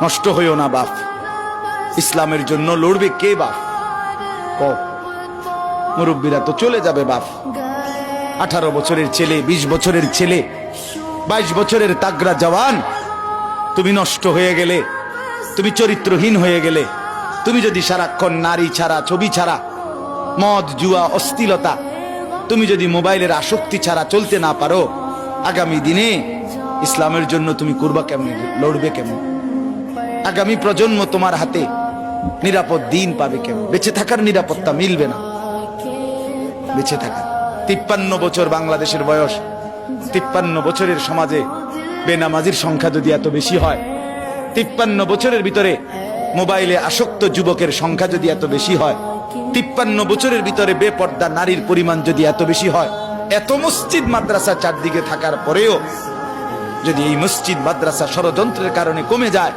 নষ্ট হইও না বাপ। ইসলামের জন্য লড়বে কে বাপ? মুরব্বীরা তো চলে যাবে বাপ। 18 বছরের ছেলে, 20 বছরের ছেলে, 22 বছরের তাগড়া জওয়ান, তুমি নষ্ট হয়ে গেলে, তুমি চরিত্রহীন হয়ে গেলে, তুমি যদি সারাক্ষণ নারী ছাড়া, ছবি ছাড়া, মদ জুয়া অশ্লীলতা, তুমি যদি মোবাইলের আসক্তি ছাড়া চলতে না পারো, আগামী দিনে ইসলামের জন্য তুমি করবা কেমনে, লড়বে কেমন? আগামী প্রজন্ম তোমার হাতে নিরাপদ দিন পাবে কেমন? বেঁচে থাকার নিরাপত্তা মিলবে না। বেঁচে থাকা 53 বছর বাংলাদেশের বয়স, 53 বছরের সমাজে বেনামাজির সংখ্যা যদি এত বেশি হয়, 53 বছরের ভিতরে মোবাইলে আসক্ত যুবকের সংখ্যা যদি এত বেশি হয়, 53 বছরের ভিতরে বেপর্দা নারীর পরিমাণ যদি এত বেশি হয়, এত মসজিদ মাদ্রাসা চারদিকে থাকার পরেও যদি এই মসজিদ মাদ্রাসা ষড়যন্ত্রের কারণে কমে যায়,